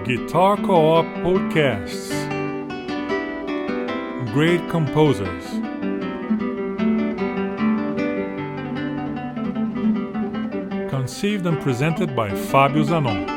Guitar Co-op Podcasts. Great Composers. Conceived and presented by Fabio Zanon.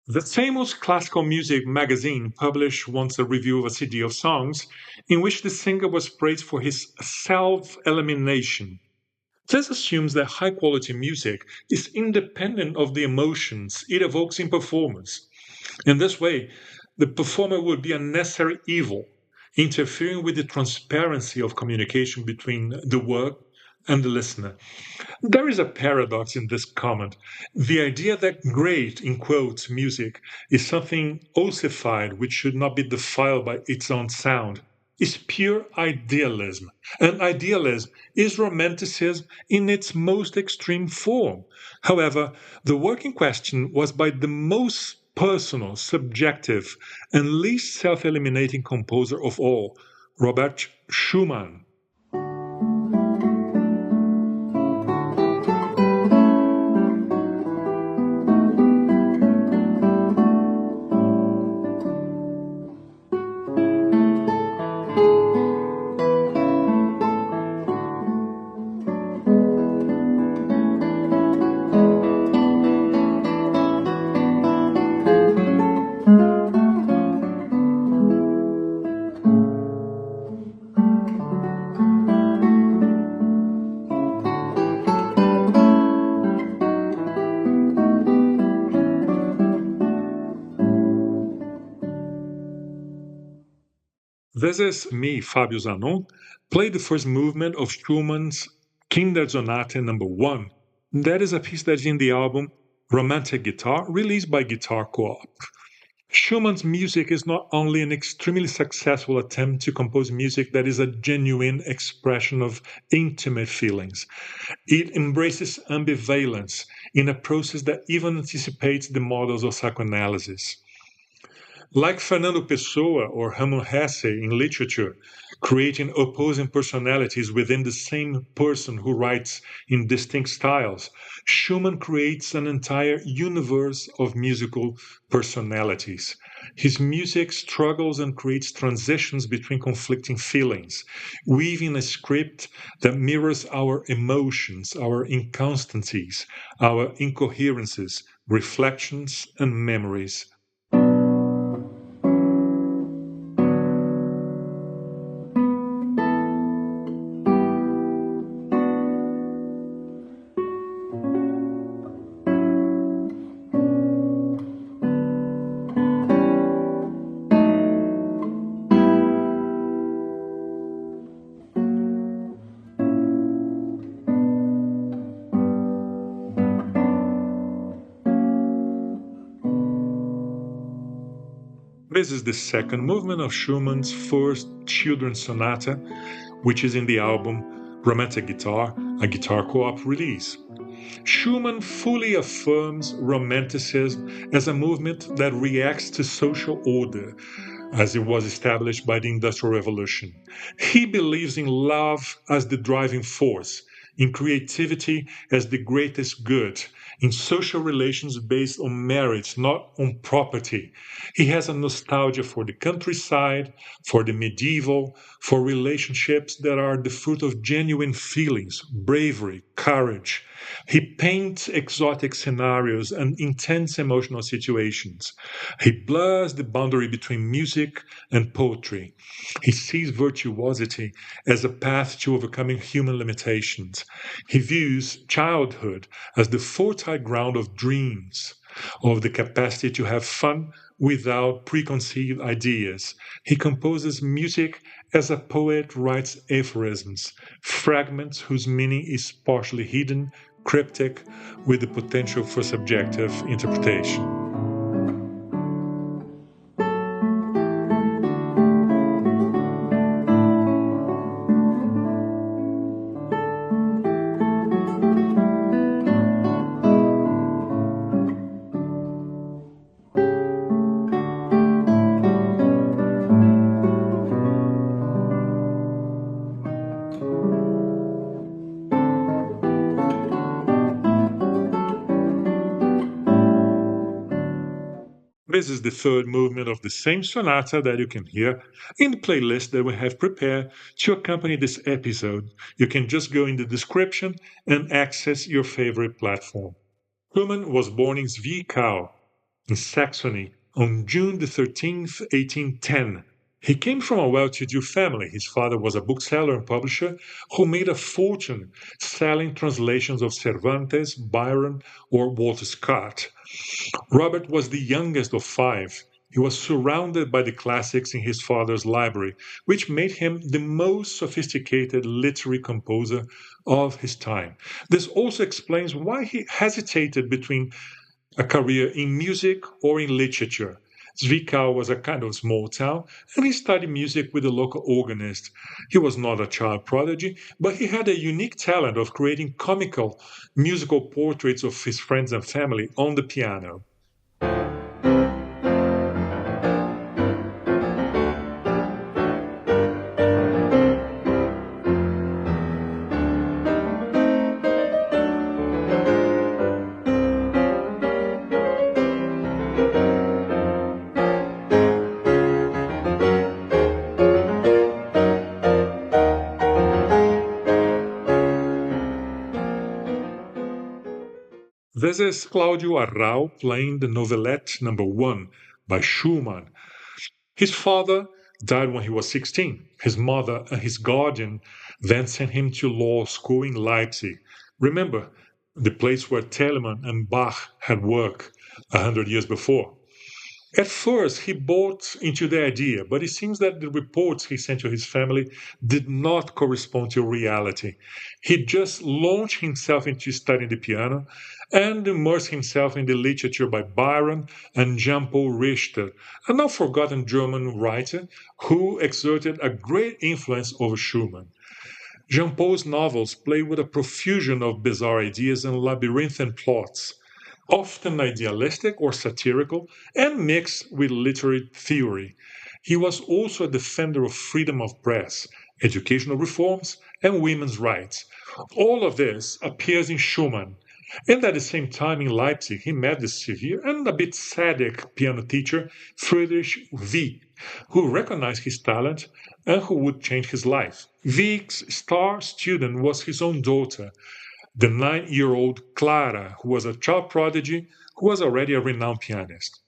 The famous classical music magazine published once a review of a CD of songs in which the singer was praised for his self-elimination. This assumes that high-quality music is independent of the emotions it evokes in performers. In this way, the performer would be a necessary evil, interfering with the transparency of communication between the work and the listener. There is a paradox in this comment. The idea that great, in quotes, music is something ossified which should not be defiled by its own sound is pure idealism. And idealism is romanticism in its most extreme form. However, the work in question was by the most personal, subjective, and least self-eliminating composer of all, Robert Schumann. This is me, Fabio Zanon, played the first movement of Schumann's Kindersonate No. 1. That is a piece that is in the album Romantic Guitar, released by GuitarCoop. Schumann's music is not only an extremely successful attempt to compose music that is a genuine expression of intimate feelings. It embraces ambivalence in a process that even anticipates the models of psychoanalysis. Like Fernando Pessoa or Hermann Hesse in literature, creating opposing personalities within the same person who writes in distinct styles, Schumann creates an entire universe of musical personalities. His music struggles and creates transitions between conflicting feelings, weaving a script that mirrors our emotions, our inconstancies, our incoherences, reflections, and memories. This is the second movement of Schumann's first children's sonata, which is in the album Romantic Guitar, a GuitarCoop release. Schumann fully affirms Romanticism as a movement that reacts to social order, as it was established by the Industrial Revolution. He believes in love as the driving force, in creativity as the greatest good, in social relations based on merit, not on property. He has a nostalgia for the countryside, for the medieval, for relationships that are the fruit of genuine feelings, bravery, courage. He paints exotic scenarios and intense emotional situations. He blurs the boundary between music and poetry. He sees virtuosity as a path to overcoming human limitations. He views childhood as the fertile ground of dreams, of the capacity to have fun without preconceived ideas. He composes music as a poet writes aphorisms, fragments whose meaning is partially hidden, cryptic, with the potential for subjective interpretation. This is the third movement of the same sonata that you can hear in the playlist that we have prepared to accompany this episode. You can just go in the description and access your favorite platform. Schumann was born in Zwickau, in Saxony, on June the 13th, 1810. He came from a well-to-do family. His father was a bookseller and publisher who made a fortune selling translations of Cervantes, Byron, or Walter Scott. Robert was the youngest of five. He was surrounded by the classics in his father's library, which made him the most sophisticated literary composer of his time. This also explains why he hesitated between a career in music or in literature. Zwickau was a kind of small town, and he studied music with a local organist. He was not a child prodigy, but he had a unique talent of creating comical musical portraits of his friends and family on the piano. This is Claudio Arrau playing the Novelette number 1 by Schumann. His father died when he was 16. His mother and his guardian then sent him to law school in Leipzig. Remember, the place where Telemann and Bach had worked 100 years before. At first, he bought into the idea, but it seems that the reports he sent to his family did not correspond to reality. He just launched himself into studying the piano and immersed himself in the literature by Byron and Jean-Paul Richter, a now forgotten German writer who exerted a great influence over Schumann. Jean-Paul's novels play with a profusion of bizarre ideas and labyrinthine plots, often idealistic or satirical, and mixed with literary theory. He was also a defender of freedom of press, educational reforms, and women's rights. All of this appears in Schumann. And at the same time in Leipzig, he met the severe and a bit sadic piano teacher Friedrich Wieck, who recognized his talent and who would change his life. Wieck's star student was his own daughter, the 9-year-old Clara, who was a child prodigy who was already a renowned pianist.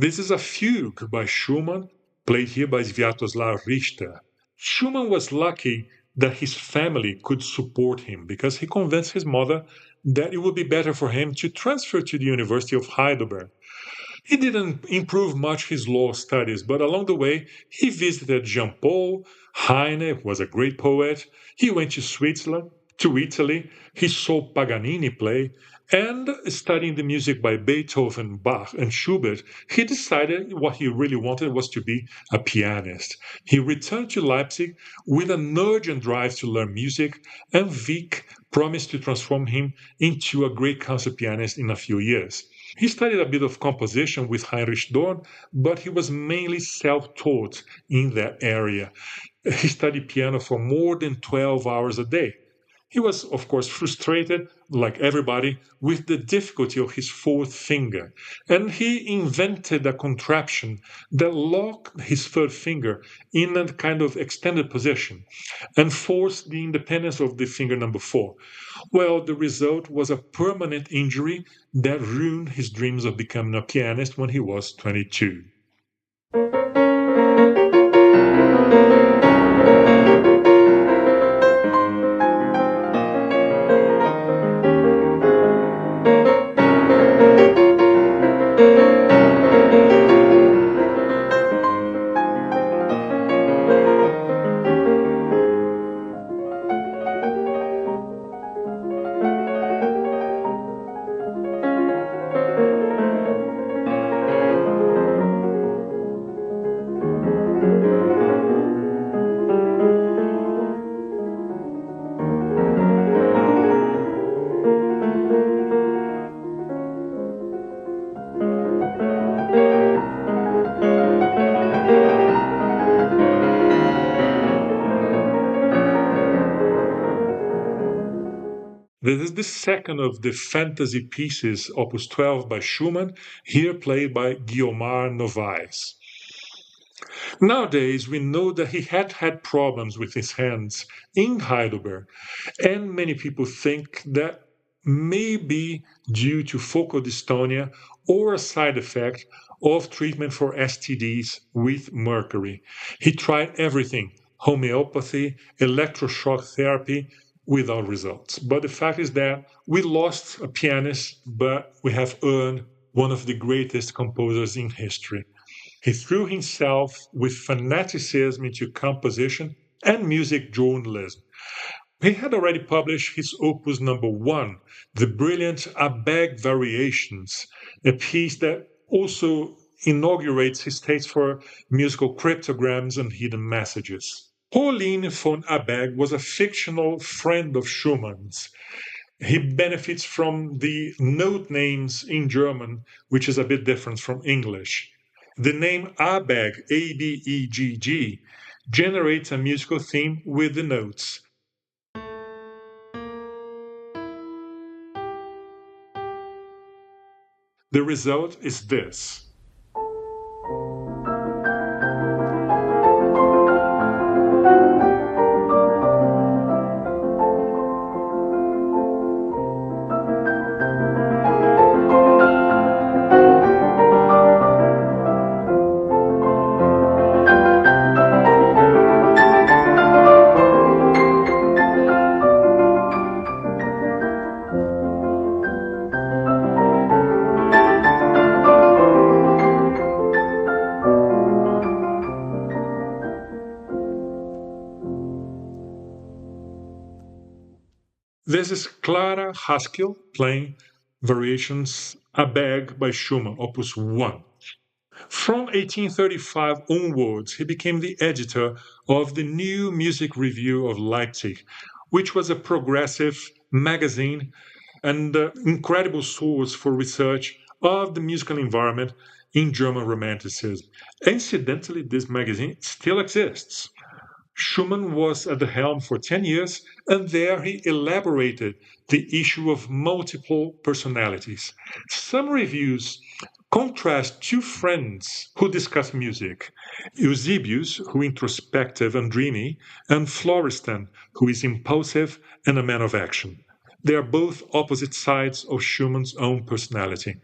This is a fugue by Schumann, played here by Sviatoslav Richter. Schumann was lucky that his family could support him because he convinced his mother that it would be better for him to transfer to the University of Heidelberg. He didn't improve much his law studies, but along the way, he visited Jean Paul, Heine, who was a great poet. He went to Switzerland, to Italy. He saw Paganini play, and studying the music by Beethoven, Bach, and Schubert, he decided what he really wanted was to be a pianist. He returned to Leipzig with an urgent drive to learn music, and Wieck promised to transform him into a great concert pianist in a few years. He studied a bit of composition with Heinrich Dorn, but he was mainly self-taught in that area. He studied piano for more than 12 hours a day. He was, of course, frustrated, like everybody, with the difficulty of his fourth finger, and he invented a contraption that locked his third finger in a kind of extended position and forced the independence of the finger number 4. Well, the result was a permanent injury that ruined his dreams of becoming a pianist when he was 22. This is the second of the fantasy pieces, Opus 12 by Schumann, here played by Guiomar Novaes. Nowadays, we know that he had had problems with his hands in Heidelberg, and many people think that may be due to focal dystonia or a side effect of treatment for STDs with mercury. He tried everything homeopathy, electroshock therapy without results. But the fact is that we lost a pianist, but we have earned one of the greatest composers in history. He threw himself with fanaticism into composition and music journalism. He had already published his opus number one, the brilliant Abegg Variations, a piece that also inaugurates his taste for musical cryptograms and hidden messages. Pauline von Abegg was a fictional friend of Schumann's. He benefits from the note names in German, which is a bit different from English. The name Abegg, Abegg, generates a musical theme with the notes. The result is this. This is Clara Haskell playing Variations Abegg by Schumann, Opus 1. From 1835 onwards, he became the editor of the New Music Review of Leipzig, which was a progressive magazine and incredible source for research of the musical environment in German Romanticism. Incidentally, this magazine still exists. Schumann was at the helm for 10 years, and there he elaborated the issue of multiple personalities. Some reviews contrast two friends who discuss music Eusebius, who is introspective and dreamy, and Florestan, who is impulsive and a man of action. They are both opposite sides of Schumann's own personality.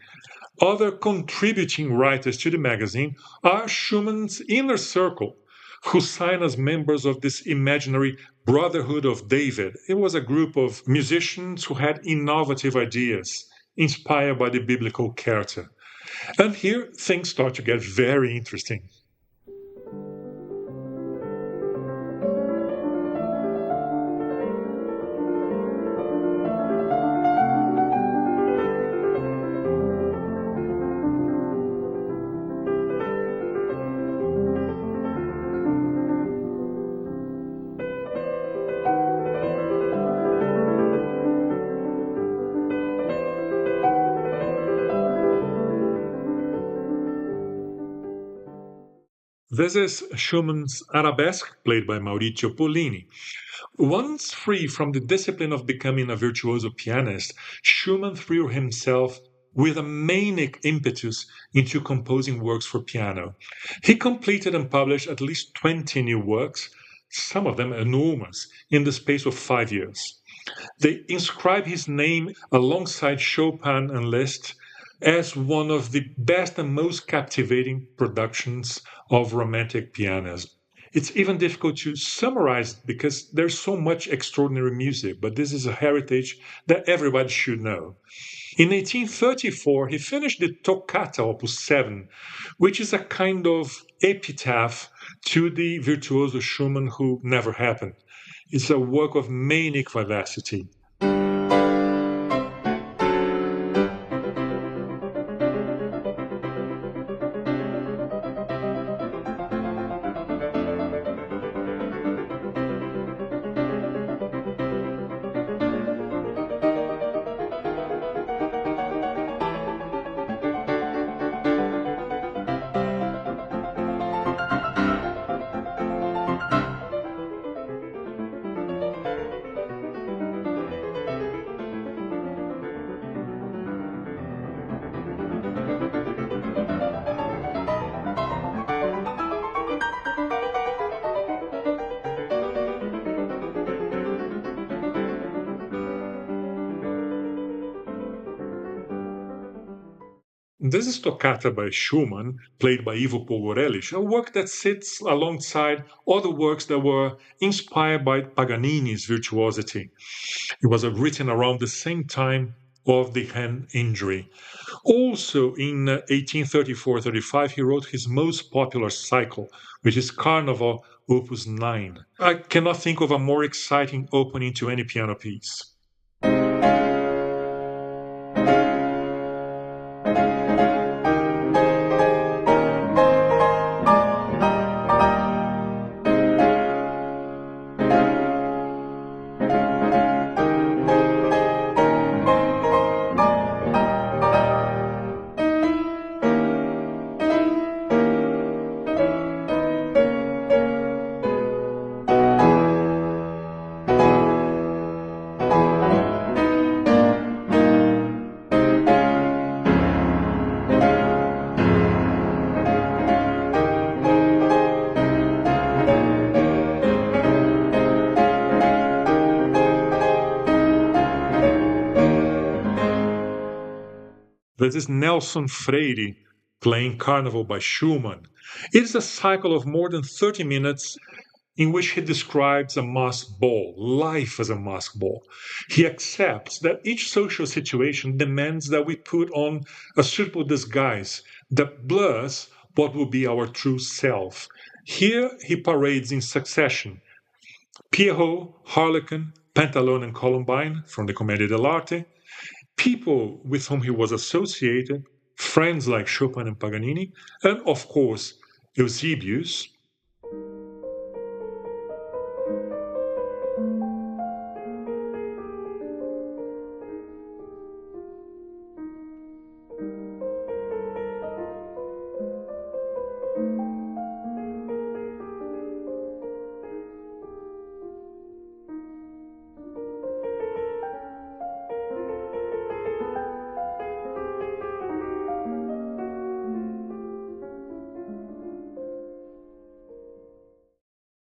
Other contributing writers to the magazine are Schumann's inner circle, who sign as members of this imaginary Brotherhood of David. It was a group of musicians who had innovative ideas inspired by the biblical character. And here things start to get very interesting. This is Schumann's Arabesque, played by Maurizio Pollini. Once free from the discipline of becoming a virtuoso pianist, Schumann threw himself with a manic impetus into composing works for piano. He completed and published at least 20 new works, some of them enormous, in the space of 5 years. They inscribe his name alongside Chopin and Liszt as one of the best and most captivating productions of romantic pianism. It's even difficult to summarize because there's so much extraordinary music, but this is a heritage that everybody should know. In 1834, he finished the Toccata Opus 7, which is a kind of epitaph to the virtuoso Schumann who never happened. It's a work of manic vivacity. This is Toccata by Schumann, played by Ivo Pogorelic, a work that sits alongside other works that were inspired by Paganini's virtuosity. It was written around the same time of the hand injury. Also in 1834-35, he wrote his most popular cycle, which is Carnival Opus 9. I cannot think of a more exciting opening to any piano piece. This is Nelson Freire playing Carnival by Schumann. It is a cycle of more than 30 minutes in which he describes a masked ball, life as a masked ball. He accepts that each social situation demands that we put on a suitable disguise that blurs what will be our true self. Here he parades in succession Pierrot, Harlequin, Pantalone, and Columbine from the Commedia dell'arte, people with whom he was associated, friends like Chopin and Paganini, and of course, Eusebius.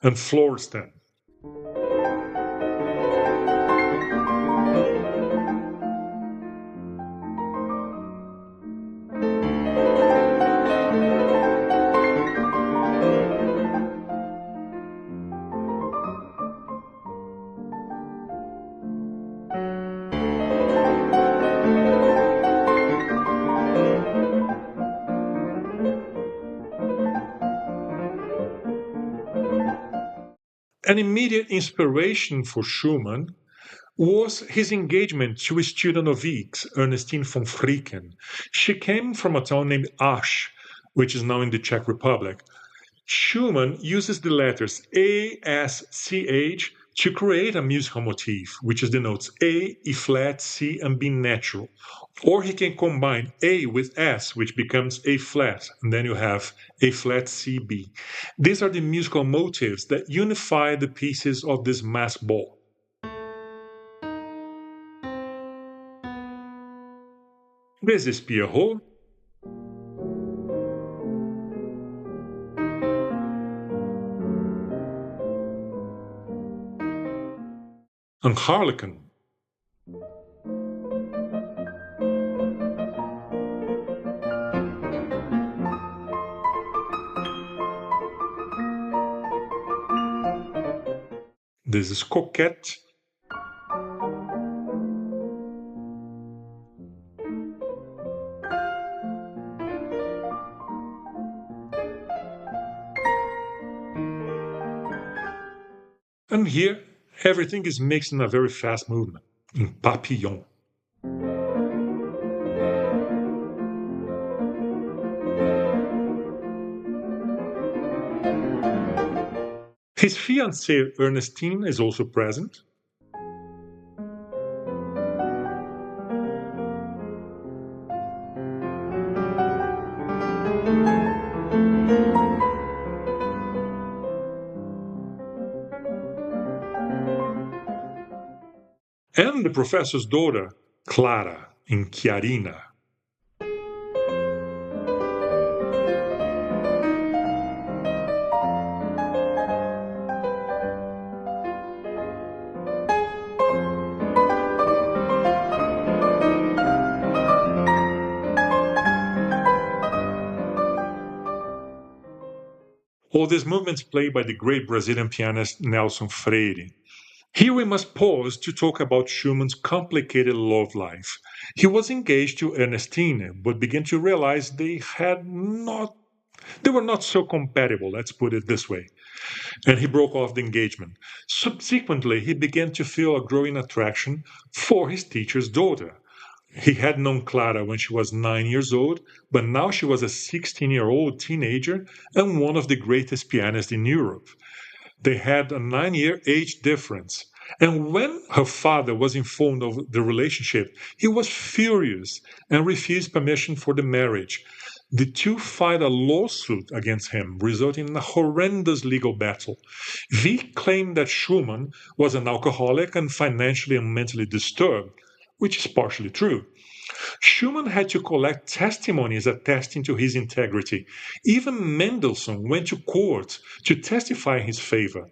And Florestan. An immediate inspiration for Schumann was his engagement to a student of Wieck's, Ernestine von Fricken. She came from a town named Asch, which is now in the Czech Republic. Schumann uses the letters A, S, C, H to create a musical motif, which is the notes A, E flat, C, and B natural. Or he can combine A with S, which becomes A flat, and then you have A flat, C, B. These are the musical motives that unify the pieces of this masked ball. This is Pierrot. And Harlequin. This is Coquette. And here, everything is mixed in a very fast movement, in papillon. His fiancée Ernestine is also present. And the professor's daughter, Clara, in Chiarina. All these movements played by the great Brazilian pianist Nelson Freire. Here we must pause to talk about Schumann's complicated love life. He was engaged to Ernestine, but began to realize they were not so compatible, let's put it this way, and he broke off the engagement. Subsequently, he began to feel a growing attraction for his teacher's daughter. He had known Clara when she was 9 years old, but now she was a 16-year-old teenager and one of the greatest pianists in Europe. They had a 9-year age difference. And when her father was informed of the relationship, he was furious and refused permission for the marriage. The two filed a lawsuit against him, resulting in a horrendous legal battle. Wieck claimed that Schumann was an alcoholic and financially and mentally disturbed, which is partially true. Schumann had to collect testimonies attesting to his integrity. Even Mendelssohn went to court to testify in his favor.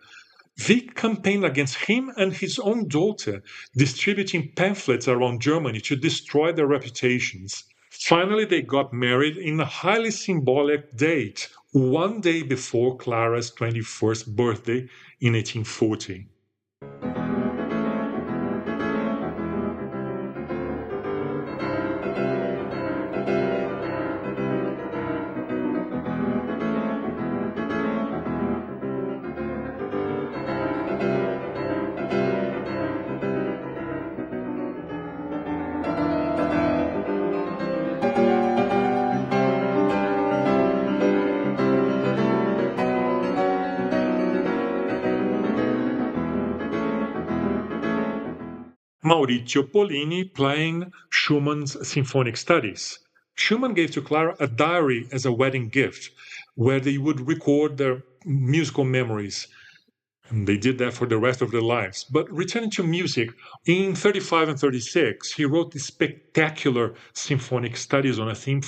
Wieck campaigned against him and his own daughter, distributing pamphlets around Germany to destroy their reputations. Finally, they got married in a highly symbolic date, one day before Clara's 21st birthday in 1840. Maurizio Pollini playing Schumann's symphonic studies. Schumann gave to Clara a diary as a wedding gift where they would record their musical memories. And they did that for the rest of their lives. But returning to music, in 35 and 36, he wrote the spectacular symphonic studies on a theme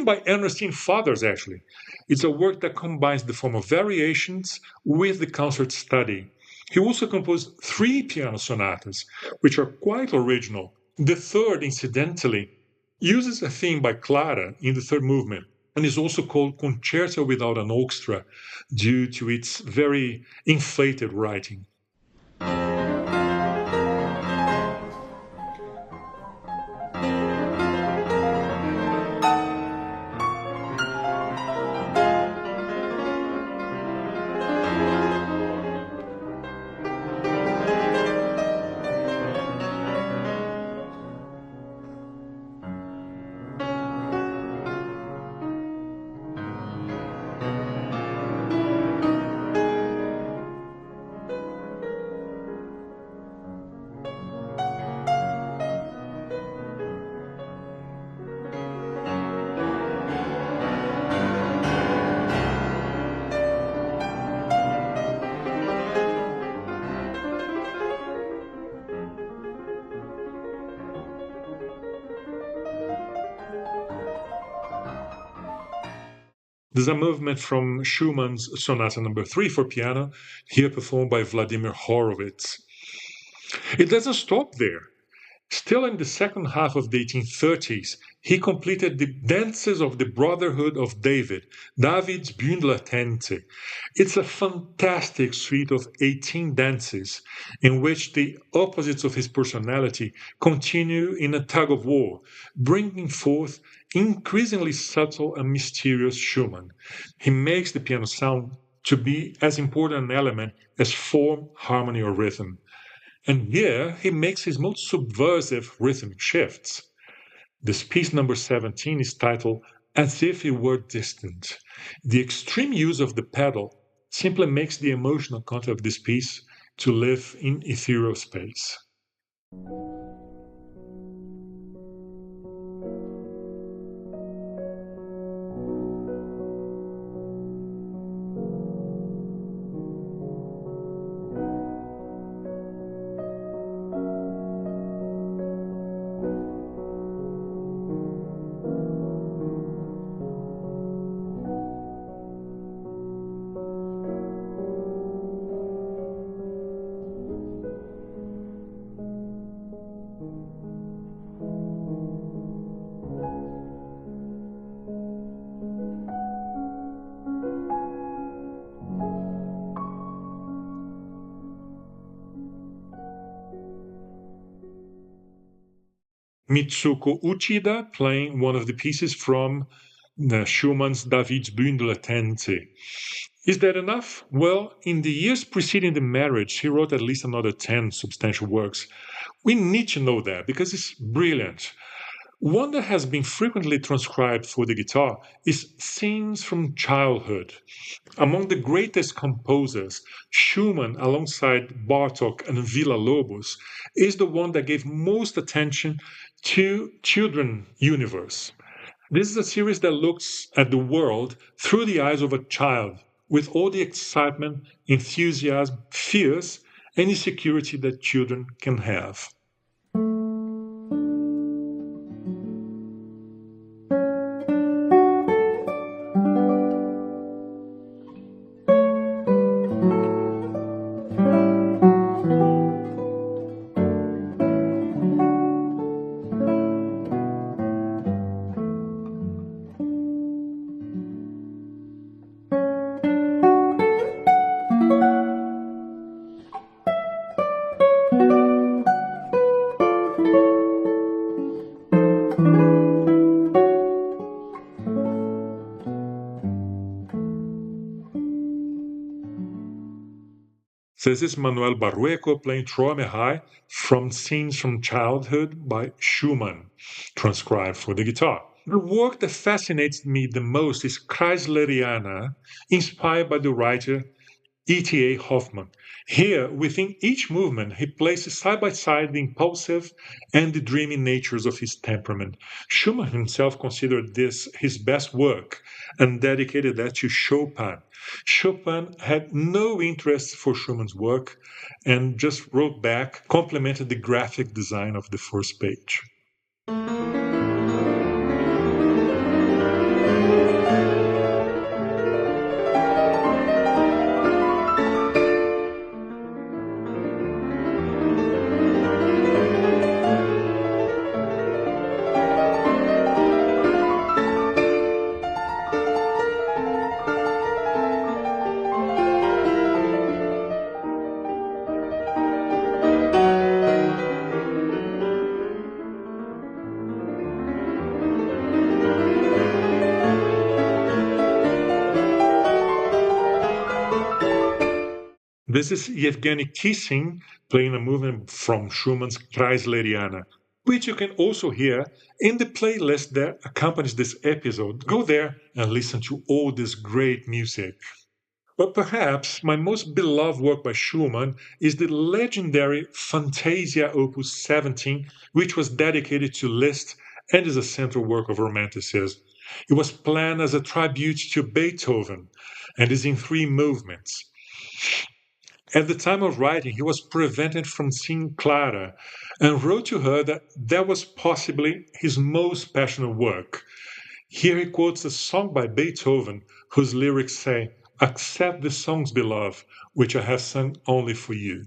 by Ernestine Fathers, actually. It's a work that combines the form of variations with the concert study. He also composed three piano sonatas, which are quite original. The third, incidentally, uses a theme by Clara in the third movement and is also called Concerto Without an Orchestra due to its very inflated writing. There's a movement from Schumann's Sonata Number 3 for piano, here performed by Vladimir Horowitz. It doesn't stop there. Still in the second half of the 1830s, he completed the Dances of the Brotherhood of David, David's Bündlertänze. It's a fantastic suite of 18 dances in which the opposites of his personality continue in a tug of war, bringing forth increasingly subtle and mysterious Schumann. He makes the piano sound to be as important an element as form, harmony, or rhythm. And here he makes his most subversive rhythmic shifts. This piece number 17 is titled As If It Were Distant. The extreme use of the pedal simply makes the emotional content of this piece to live in ethereal space. Mitsuko Uchida playing one of the pieces from Schumann's David's Bündel Tänze. Is that enough? Well, in the years preceding the marriage, he wrote at least another 10 substantial works. We need to know that because it's brilliant. One that has been frequently transcribed for the guitar is Scenes from Childhood. Among the greatest composers, Schumann, alongside Bartók and Villa-Lobos, is the one that gave most attention to children's universe. This is a series that looks at the world through the eyes of a child, with all the excitement, enthusiasm, fears, and insecurity that children can have. This is Manuel Barrueco playing Trome High from Scenes from Childhood by Schumann, transcribed for the guitar. The work that fascinates me the most is Kreisleriana, inspired by the writer E.T.A. Hoffmann. Here, within each movement, he places side by side the impulsive and the dreamy natures of his temperament. Schumann himself considered this his best work and dedicated that to Chopin. Chopin had no interest for Schumann's work and just wrote back, complimented the graphic design of the first page. This is Yevgeny Kissin playing a movement from Schumann's Kreisleriana, which you can also hear in the playlist that accompanies this episode. Go there and listen to all this great music. But perhaps my most beloved work by Schumann is the legendary Fantasia Opus 17, which was dedicated to Liszt and is a central work of Romanticism. It was planned as a tribute to Beethoven and is in 3 movements. At the time of writing, he was prevented from seeing Clara and wrote to her that that was possibly his most passionate work. Here he quotes a song by Beethoven whose lyrics say, "Accept the songs, beloved, which I have sung only for you."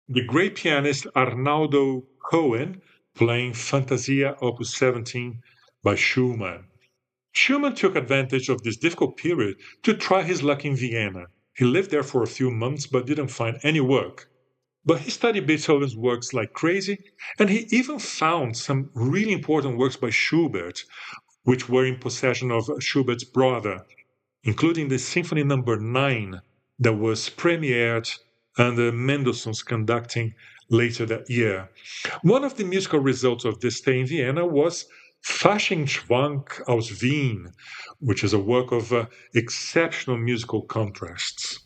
The great pianist Arnaldo Cohen playing Fantasia Opus 17 by Schumann. Schumann took advantage of this difficult period to try his luck in Vienna. He lived there for a few months but didn't find any work. But he studied Beethoven's works like crazy, and he even found some really important works by Schubert, which were in possession of Schubert's brother, including the Symphony No. 9 that was premiered under Mendelssohn's conducting later that year. One of the musical results of this stay in Vienna was Faschingschwank aus Wien, which is a work of exceptional musical contrasts.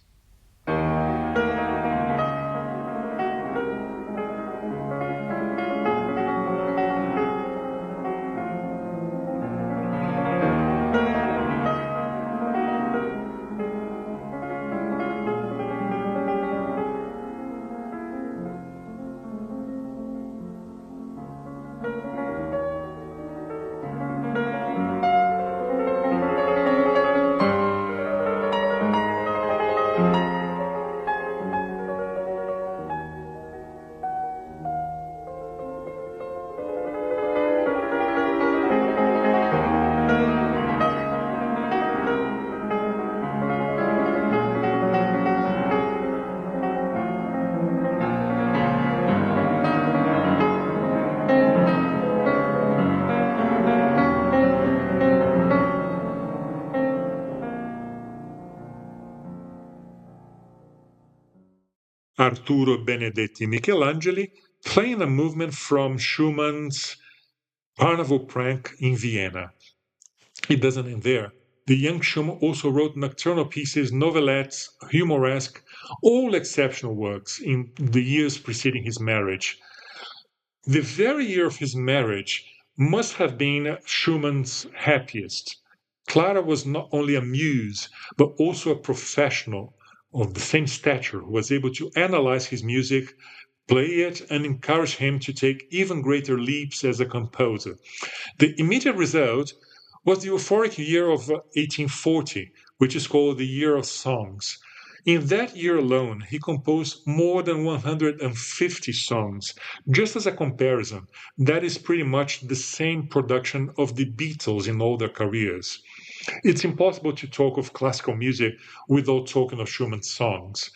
Arturo Benedetti Michelangeli playing a movement from Schumann's Carnival Prank in Vienna. It doesn't end there. The young Schumann also wrote nocturnal pieces, novelettes, humoresque, all exceptional works in the years preceding his marriage. The very year of his marriage must have been Schumann's happiest. Clara was not only a muse, but also a professional of the same stature who was able to analyze his music, play it, and encourage him to take even greater leaps as a composer. The immediate result was the euphoric year of 1840, which is called the Year of Songs. In that year alone, he composed more than 150 songs. Just as a comparison, that is pretty much the same production of the Beatles in all their careers. It's impossible to talk of classical music without talking of Schumann's songs.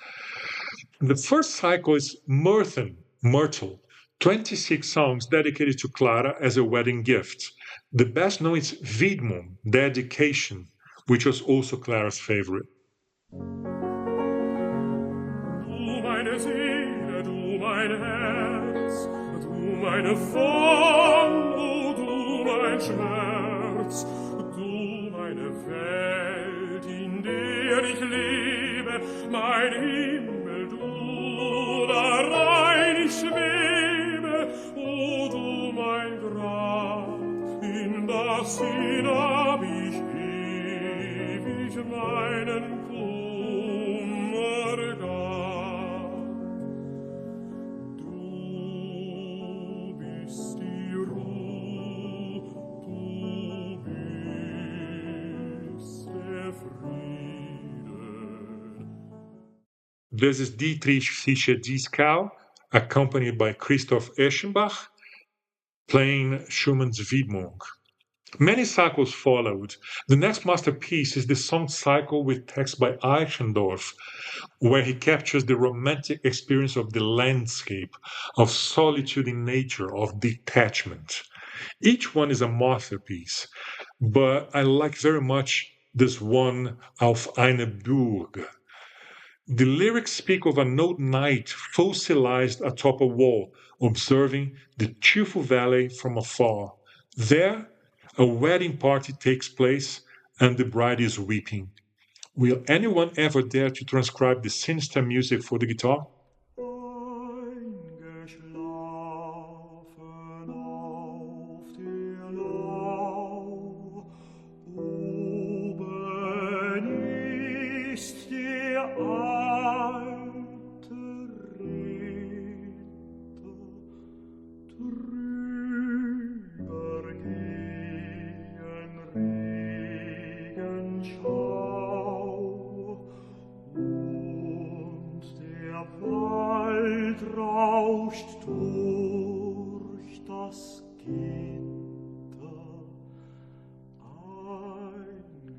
The first cycle is Myrtle, 26 songs dedicated to Clara as a wedding gift. The best known is Widmung, Dedication, which was also Clara's favorite. Du meine Seele, du mein Herz, du meine Form, oh, du mein Schmerz, du meine Welt, in der ich lebe, mein Himmel, du darein ich schwebe, oh, du mein Grab, in das hinab ich ewig meinen Kummer gab. Du bist die Ruhe, du bist der Frieden. This is Dietrich Fischer-Dieskau, accompanied by Christoph Eschenbach, playing Schumann's Widmung. Many cycles followed. The next masterpiece is the song cycle with text by Eichendorff, where he captures the romantic experience of the landscape, of solitude in nature, of detachment. Each one is a masterpiece, but I like very much this one, Auf eine Burg. The lyrics speak of an old knight fossilized atop a wall, observing the cheerful valley from afar. There, a wedding party takes place, and the bride is weeping. Will anyone ever dare to transcribe the sinister music for the guitar? Eingeschlafen auf der Lau, oben ist der alte Ritter, drüber gehen Regenschau, und der Wald rauscht durch das Gitter,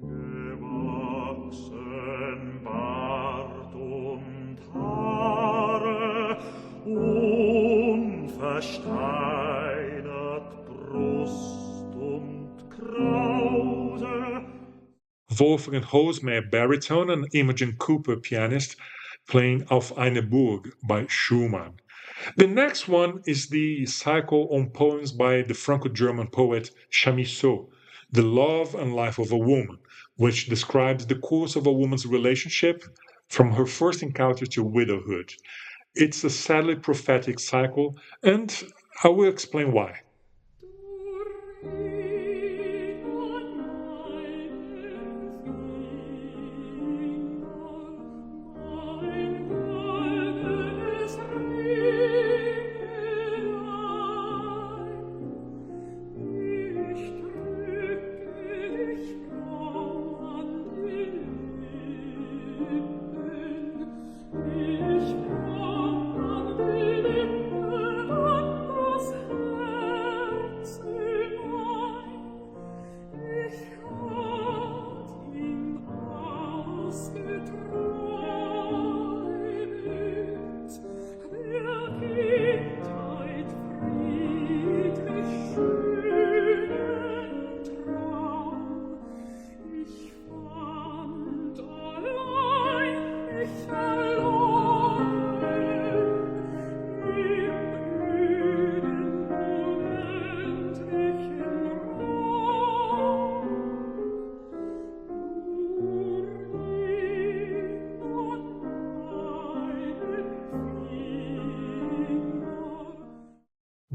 eingewachsen Bart und Haare, unversteinert Brust und Krause. Wolfgang Hosmer, baritone, and Imogen Cooper, pianist, playing Auf eine Burg by Schumann. The next one is the cycle on poems by the Franco-German poet Chamisso, The Love and Life of a Woman, which describes the course of a woman's relationship from her first encounter to widowhood. It's a sadly prophetic cycle, and I will explain why.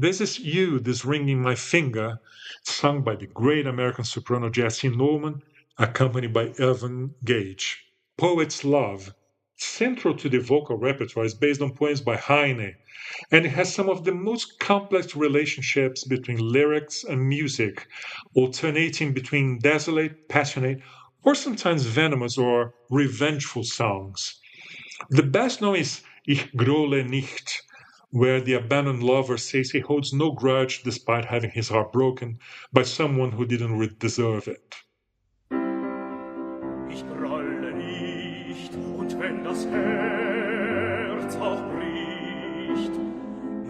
This is You, This Ring in My Finger, sung by the great American soprano Jessie Norman, accompanied by Evan Gage. Poet's Love, central to the vocal repertoire, is based on poems by Heine, and it has some of the most complex relationships between lyrics and music, alternating between desolate, passionate, or sometimes venomous or revengeful songs. The best known is Ich grole nicht, where the abandoned lover says he holds no grudge despite having his heart broken by someone who didn't deserve it. Ich grolle nicht, und wenn das Herz auch bricht,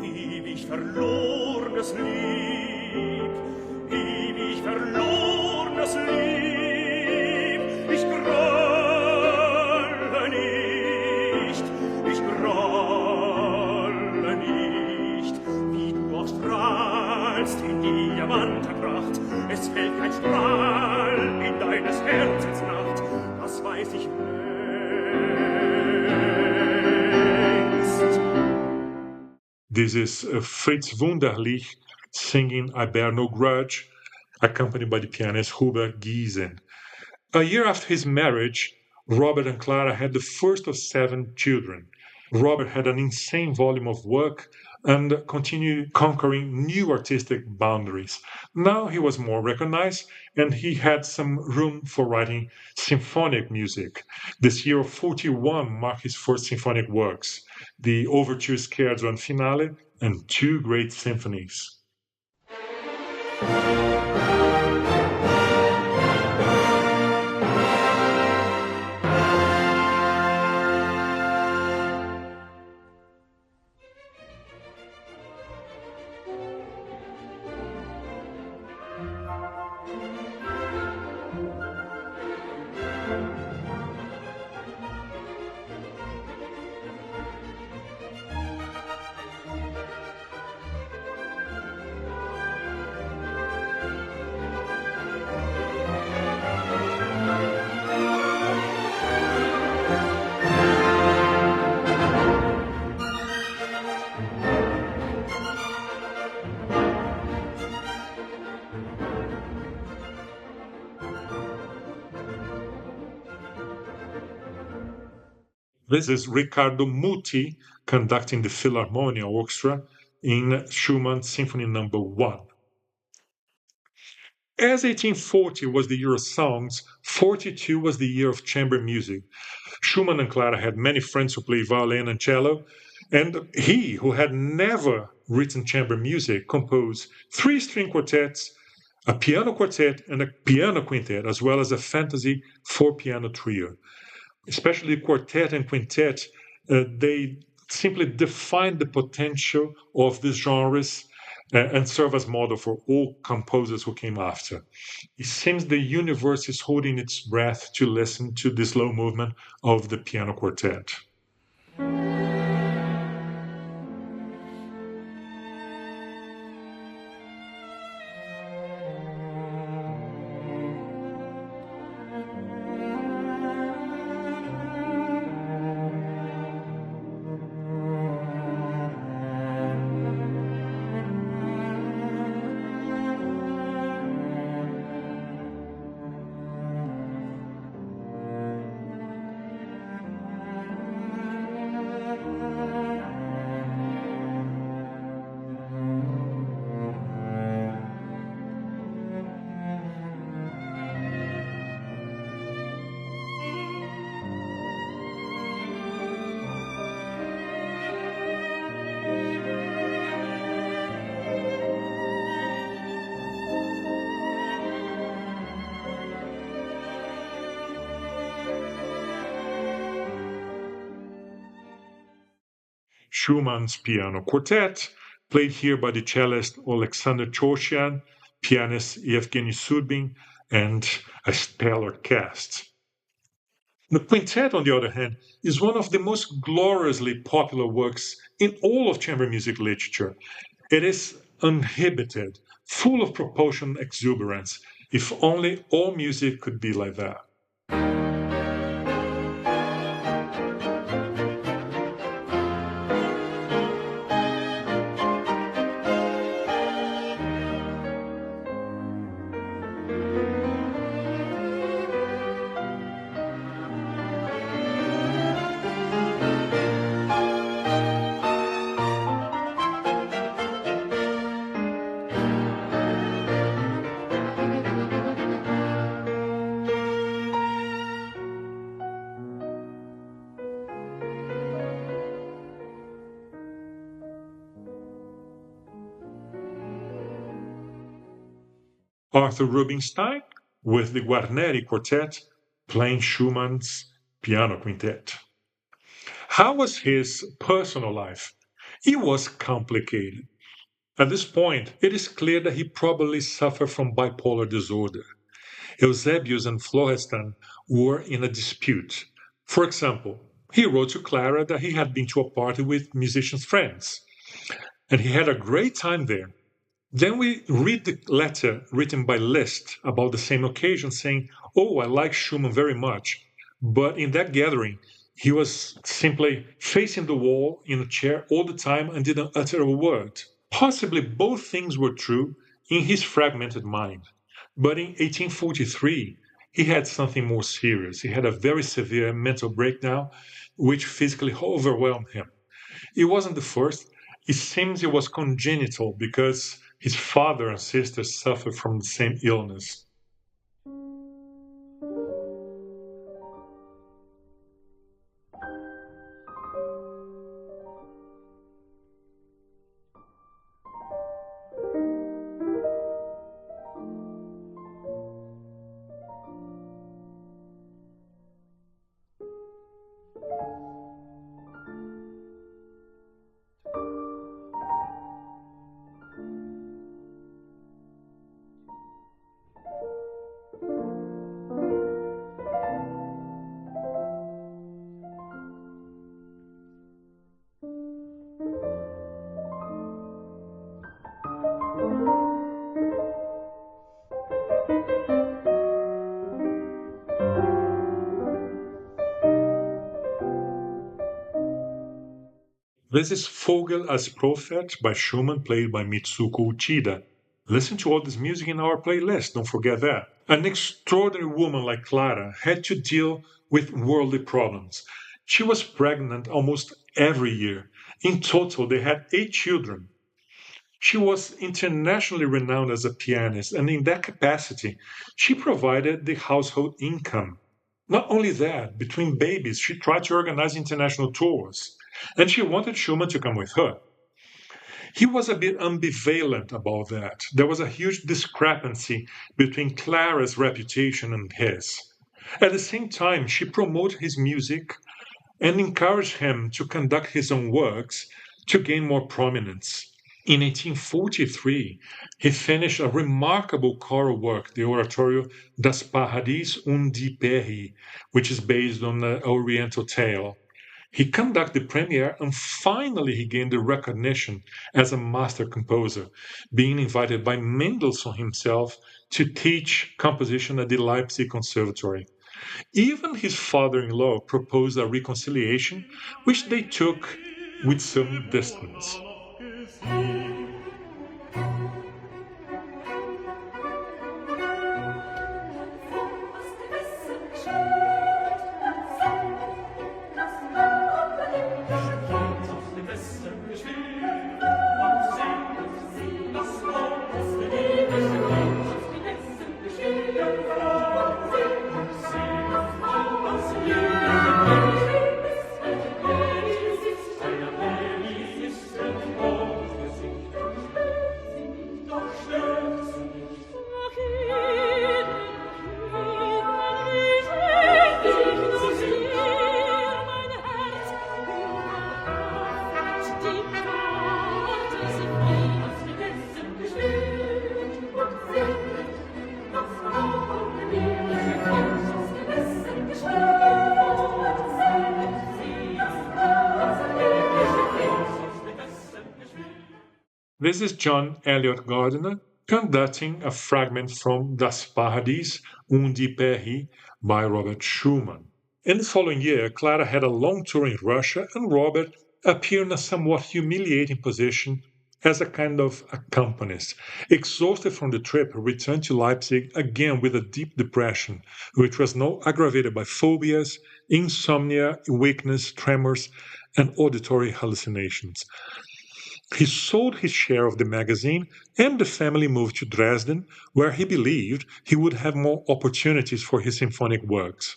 ewig verlornes Lieb, ewig verlornes Lieb, ich grolle nicht, ich grolle nicht, wie du auch strahlst in Diamantenpracht, es fällt kein Strahl in deines Herzens Nacht, das weiß ich längst. This is Fritz Wunderlich singing I Bear No Grudge, accompanied by the pianist Hubert Giesen. A year after his marriage, Robert and Clara had the first of 7 children. Robert had an insane volume of work and continued conquering new artistic boundaries. Now he was more recognized and he had some room for writing symphonic music. This year of 41 marked his first symphonic works, the Overture Scherzo and Finale, and 2 great symphonies. This is Riccardo Muti conducting the Philharmonia Orchestra in Schumann Symphony No. 1. As 1840 was the year of songs, 42 was the year of chamber music. Schumann and Clara had many friends who played violin and cello, and he, who had never written chamber music, composed 3 string quartets, a piano quartet, and a piano quintet, as well as a fantasy 4-piano trio. Especially quartet and quintet, they simply define the potential of these genres and serve as model for all composers who came after. It seems the universe is holding its breath to listen to the slow movement of the piano quartet. Schumann's Piano Quartet, played here by the cellist Alexander Chorchian, pianist Yevgeny Sudbin, and a stellar cast. The quintet, on the other hand, is one of the most gloriously popular works in all of chamber music literature. It is uninhibited, full of proportion exuberance. If only all music could be like that. Arthur Rubinstein with the Guarneri Quartet playing Schumann's Piano Quintet. How was his personal life? It was complicated. At this point, it is clear that he probably suffered from bipolar disorder. Eusebius and Florestan were in a dispute. For example, he wrote to Clara that he had been to a party with musicians' friends, and he had a great time there. Then we read the letter written by Liszt about the same occasion saying, "Oh, I like Schumann very much." But in that gathering, he was simply facing the wall in a chair all the time and didn't utter a word. Possibly both things were true in his fragmented mind. But in 1843, he had something more serious. He had a very severe mental breakdown, which physically overwhelmed him. It wasn't the first. It seems it was congenital because his father and sister suffered from the same illness. This is Vogel as Prophet by Schumann, played by Mitsuko Uchida. Listen to all this music in our playlist, don't forget that. An extraordinary woman like Clara had to deal with worldly problems. She was pregnant almost every year. In total, they had 8 children. She was internationally renowned as a pianist, and in that capacity, she provided the household income. Not only that, between babies, she tried to organize international tours, and she wanted Schumann to come with her. He was a bit ambivalent about that. There was a huge discrepancy between Clara's reputation and his. At the same time, she promoted his music and encouraged him to conduct his own works to gain more prominence. In 1843, he finished a remarkable choral work, the oratorio Das Paradis und die Peri, which is based on the Oriental tale. He conducted the premiere and finally he gained the recognition as a master composer, being invited by Mendelssohn himself to teach composition at the Leipzig Conservatory. Even his father-in-law proposed a reconciliation, which they took with some distance. This is John Eliot Gardiner conducting a fragment from Das Paradis und die Peri by Robert Schumann. In the following year, Clara had a long tour in Russia, and Robert appeared in a somewhat humiliating position as a kind of accompanist. Exhausted from the trip, he returned to Leipzig again with a deep depression, which was now aggravated by phobias, insomnia, weakness, tremors, and auditory hallucinations. He sold his share of the magazine and the family moved to Dresden, where he believed he would have more opportunities for his symphonic works.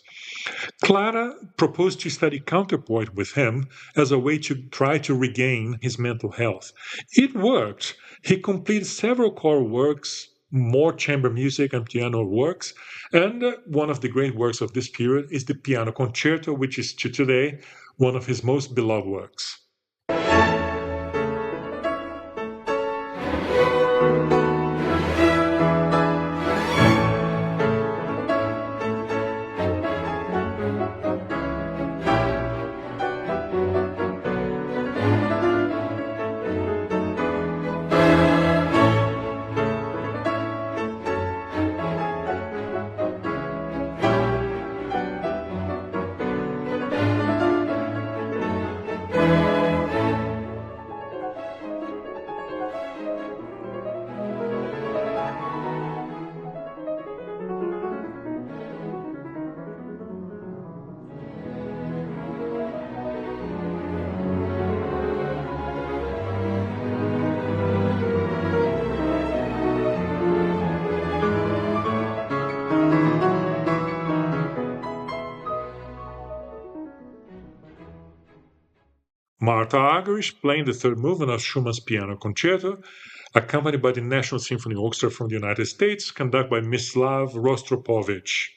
Clara proposed to study counterpoint with him as a way to try to regain his mental health. It worked. He completed several choral works, more chamber music and piano works, and one of the great works of this period is the Piano Concerto, which is to today one of his most beloved works. Martha Argerich playing the third movement of Schumann's Piano Concerto, accompanied by the National Symphony Orchestra from the United States, conducted by Mislav Rostropovich.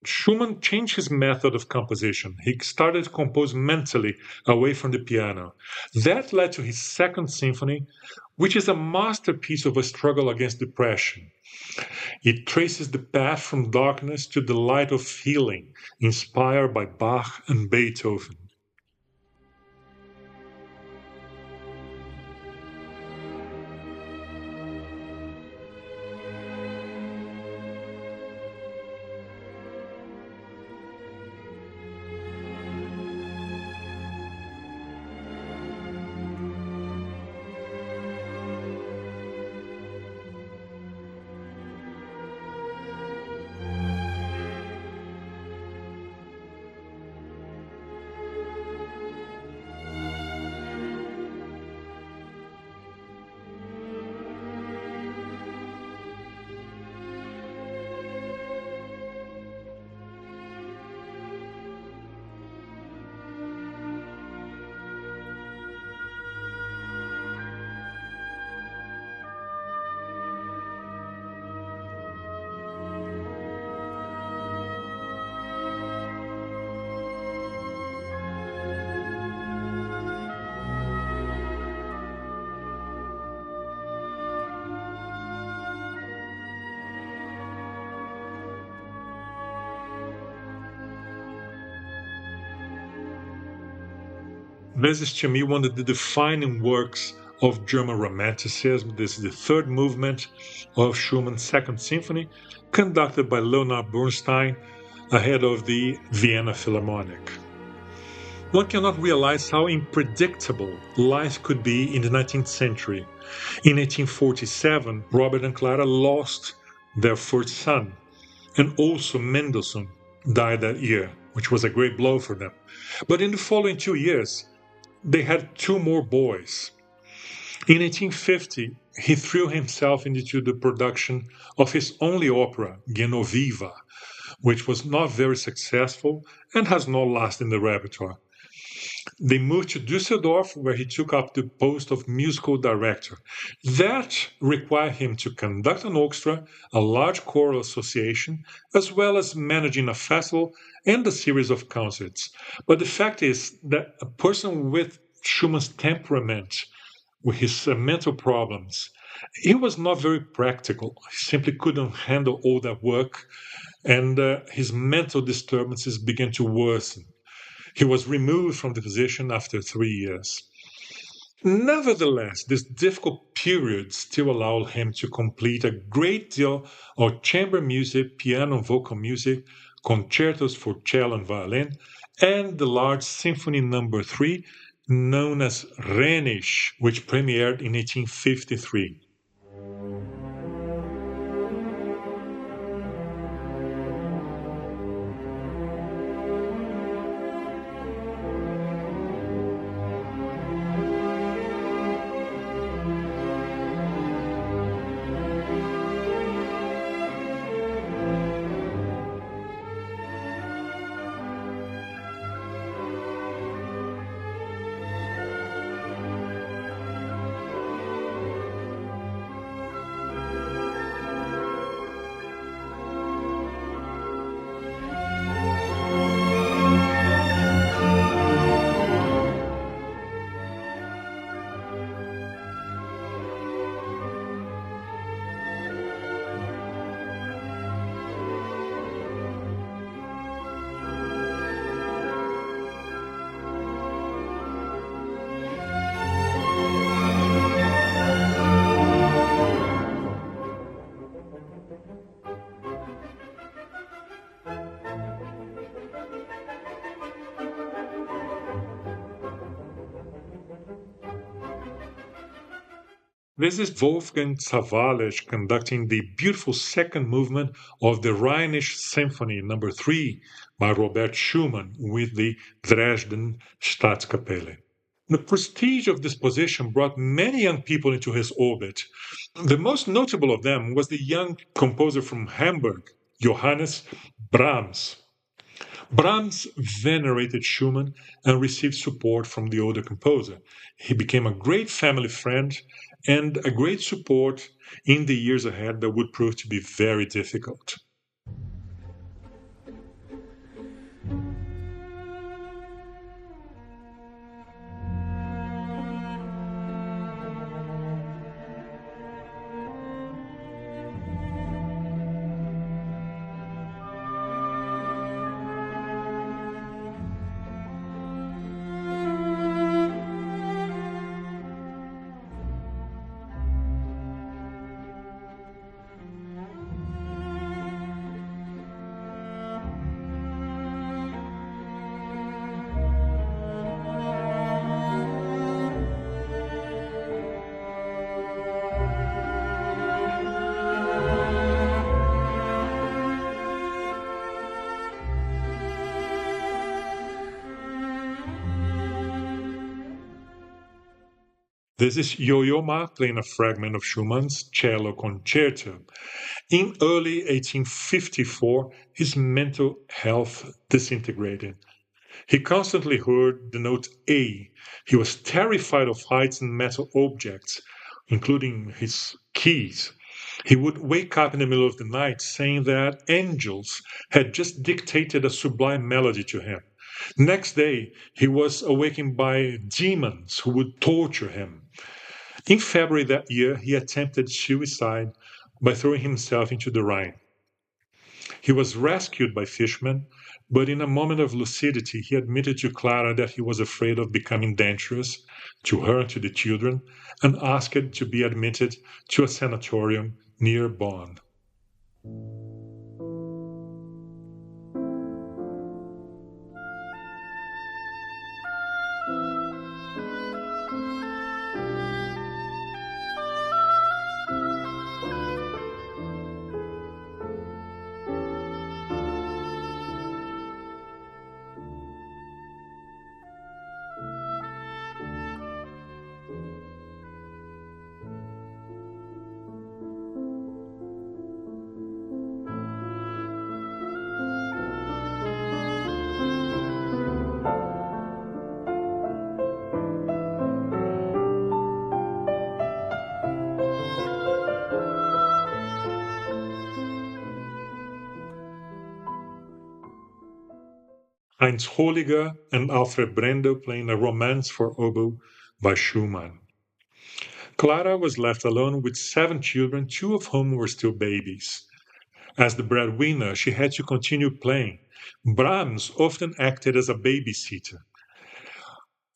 Schumann changed his method of composition. He started to compose mentally away from the piano. That led to his second symphony, which is a masterpiece of a struggle against depression. It traces the path from darkness to the light of healing, inspired by Bach and Beethoven. This is, to me, one of the defining works of German Romanticism. This is the third movement of Schumann's Second Symphony, conducted by Leonard Bernstein ahead of the Vienna Philharmonic. One cannot realize how unpredictable life could be in the 19th century. In 1847, Robert and Clara lost their first son, and also Mendelssohn died that year, which was a great blow for them. But in the following 2 years, they had 2 more boys. In 1850, he threw himself into the production of his only opera, Genoveva, which was not very successful and has not lasted in the repertoire. They moved to Düsseldorf, where he took up the post of musical director. That required him to conduct an orchestra, a large choral association, as well as managing a festival and a series of concerts. But the fact is that a person with Schumann's temperament, with his mental problems, he was not very practical. He simply couldn't handle all that work, and his mental disturbances began to worsen. He was removed from the position after 3 years. Nevertheless, this difficult period still allowed him to complete a great deal of chamber music, piano and vocal music, concertos for cello and violin, and the large Symphony No. 3, known as Rhenish, which premiered in 1853. This is Wolfgang Sawallisch conducting the beautiful second movement of the Rhinish Symphony No. 3 by Robert Schumann with the Dresden Staatskapelle. The prestige of this position brought many young people into his orbit. The most notable of them was the young composer from Hamburg, Johannes Brahms. Brahms venerated Schumann and received support from the older composer. He became a great family friend and a great support in the years ahead that would prove to be very difficult. This is Yo-Yo Ma playing a fragment of Schumann's Cello Concerto. In early 1854, his mental health disintegrated. He constantly heard the note A. He was terrified of heights and metal objects, including his keys. He would wake up in the middle of the night saying that angels had just dictated a sublime melody to him. Next day, he was awakened by demons who would torture him. In February that year, he attempted suicide by throwing himself into the Rhine. He was rescued by fishermen, but in a moment of lucidity, he admitted to Clara that he was afraid of becoming dangerous to her and to the children, and asked to be admitted to a sanatorium near Bonn. Heinz Holliger and Alfred Brendel playing a Romance for Oboe by Schumann. Clara was left alone with 7 children, 2 of whom were still babies. As the breadwinner, she had to continue playing. Brahms often acted as a babysitter.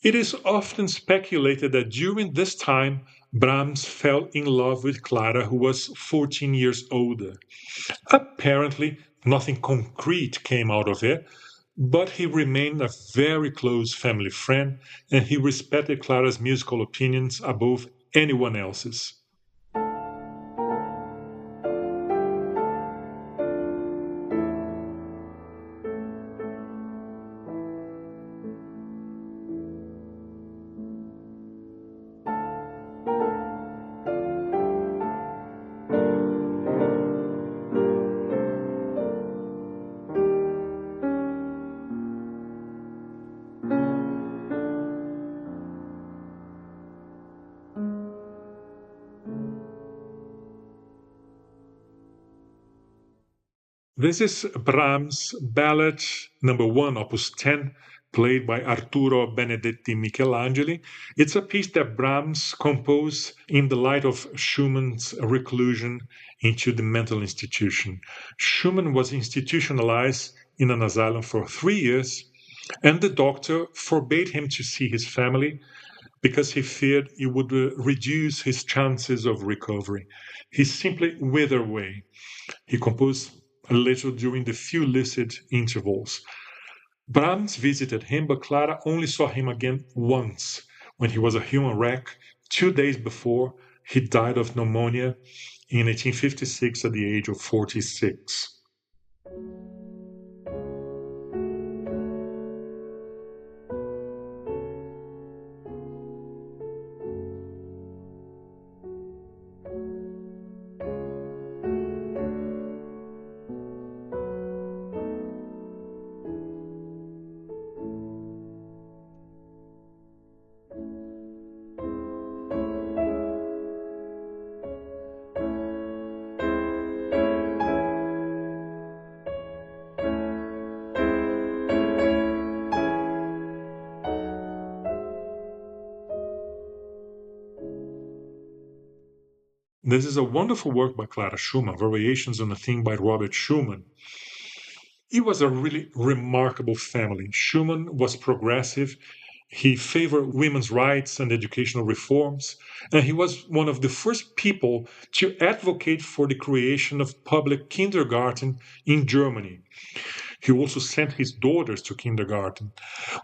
It is often speculated that during this time, Brahms fell in love with Clara, who was 14 years older. Apparently, nothing concrete came out of it, but he remained a very close family friend, and he respected Clara's musical opinions above anyone else's. This is Brahms' Ballad number 1, opus 10, played by Arturo Benedetti Michelangeli. It's a piece that Brahms composed in the light of Schumann's reclusion into the mental institution. Schumann was institutionalized in an asylum for 3 years, and the doctor forbade him to see his family because he feared it would reduce his chances of recovery. He simply withered away. He composed a little during the few lucid intervals. Brahms visited him, but Clara only saw him again once, when he was a human wreck 2 days before He died of pneumonia in 1856 at the age of 46. This is a wonderful work by Clara Schumann, Variations on a Theme by Robert Schumann. It was a really remarkable family. Schumann was progressive. He favored women's rights and educational reforms, and he was one of the first people to advocate for the creation of public kindergarten in Germany. He also sent his daughters to kindergarten.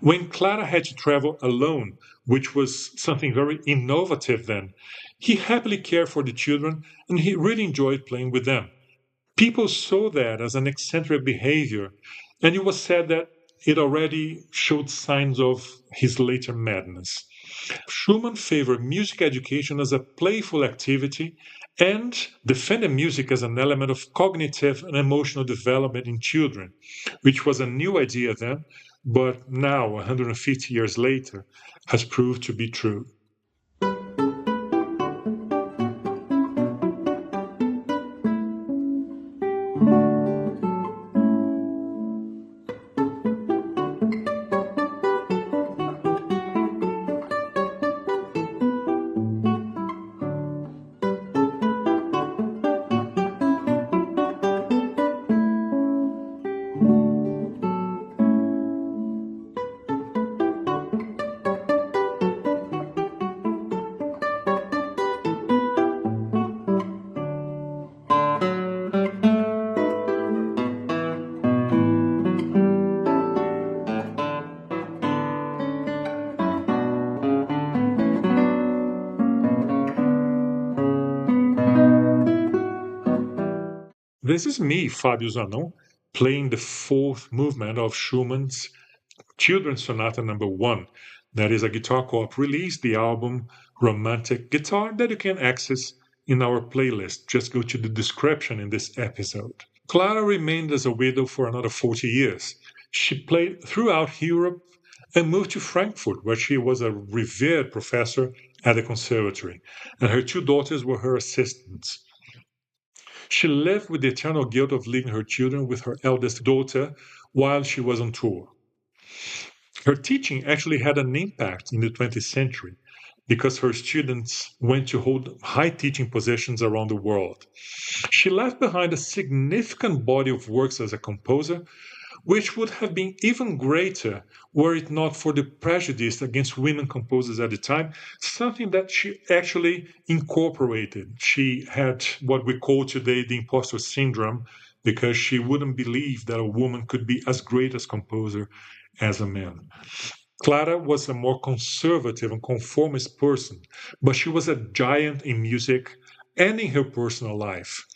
When Clara had to travel alone, which was something very innovative then, he happily cared for the children and he really enjoyed playing with them. People saw that as an eccentric behavior, and it was said that it already showed signs of his later madness. Schumann favored music education as a playful activity and defended music as an element of cognitive and emotional development in children, which was a new idea then, but now, 150 years later, has proved to be true. This is me, Fabio Zanon, playing the fourth movement of Schumann's Children's Sonata Number 1. That is a GuitarCoop release, the album Romantic Guitar, that you can access in our playlist. Just go to the description in this episode. Clara remained as a widow for another 40 years. She played throughout Europe and moved to Frankfurt, where she was a revered professor at the conservatory, and her two daughters were her assistants. She lived with the eternal guilt of leaving her children with her eldest daughter while she was on tour. Her teaching actually had an impact in the 20th century because her students went to hold high teaching positions around the world. She left behind a significant body of works as a composer, which would have been even greater were it not for the prejudice against women composers at the time, something that she actually incorporated. She had what we call today the imposter syndrome because she wouldn't believe that a woman could be as great as composer as a man. Clara was a more conservative and conformist person, but she was a giant in music and in her personal life.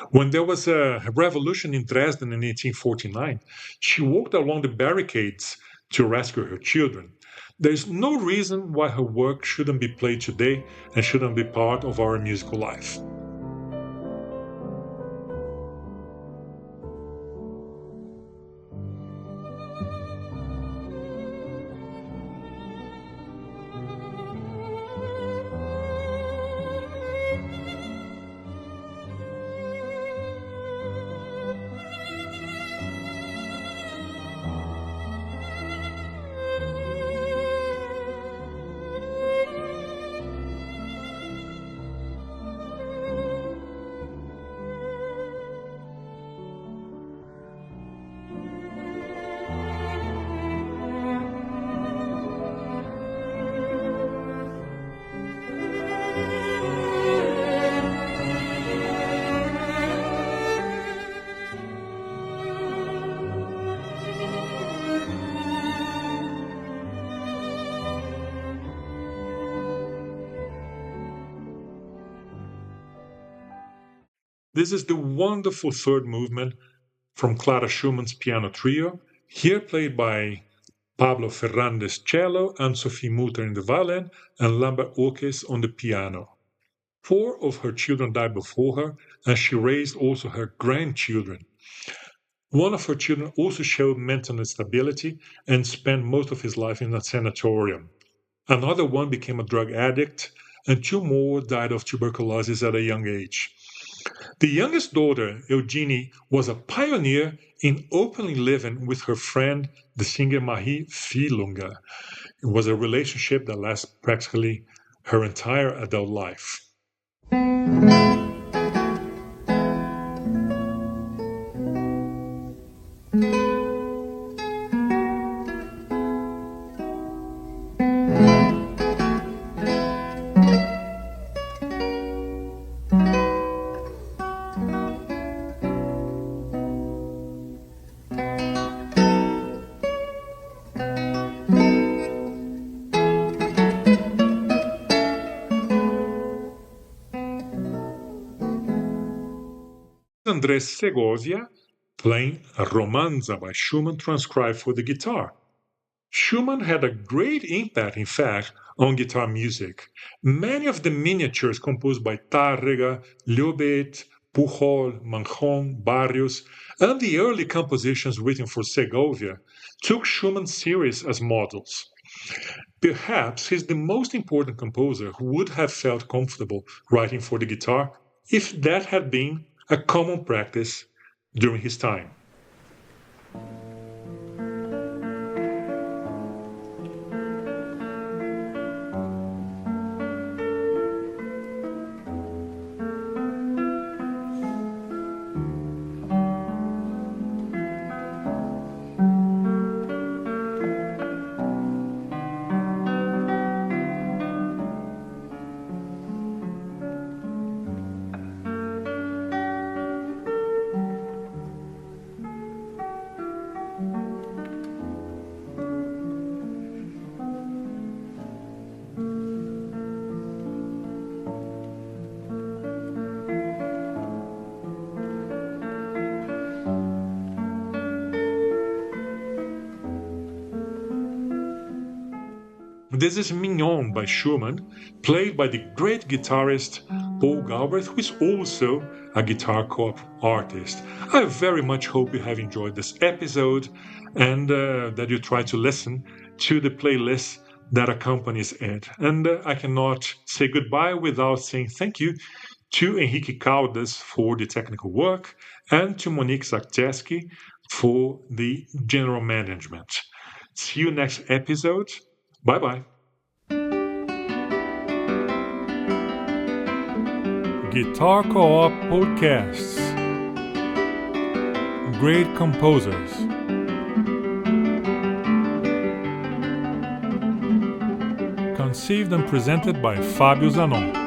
When there was a revolution in Dresden in 1849, she walked along the barricades to rescue her children. There's no reason why her work shouldn't be played today and shouldn't be part of our musical life. This is the wonderful third movement from Clara Schumann's piano trio, here played by Pablo Ferrandes cello and Sophie Mutter in the violin and Lambert Orkes on the piano. 4 of her children died before her, and she raised also her grandchildren. One of her children also showed mental instability and spent most of his life in a sanatorium. Another one became a drug addict, and 2 more died of tuberculosis at a young age. The youngest daughter, Eugenie, was a pioneer in openly living with her friend, the singer Marie Vilunger. It was a relationship that lasted practically her entire adult life. Andrés Segovia playing a Romanza by Schumann transcribed for the guitar. Schumann had a great impact, in fact, on guitar music. Many of the miniatures composed by Tárrega, Llobet, Pujol, Manchón, Barrios, and the early compositions written for Segovia took Schumann's series as models. Perhaps he's the most important composer who would have felt comfortable writing for the guitar if that had been a common practice during his time. This is Mignon by Schumann, played by the great guitarist Paul Galbraith, who is also a GuitarCoop artist. I very much hope you have enjoyed this episode and that you try to listen to the playlist that accompanies it. And I cannot say goodbye without saying thank you to Henrique Caldas for the technical work and to Monicky Zaczéski for the general management. See you next episode. Bye-bye. GuitarCoop Podcasts. Great composers. Conceived and presented by Fabio Zanon.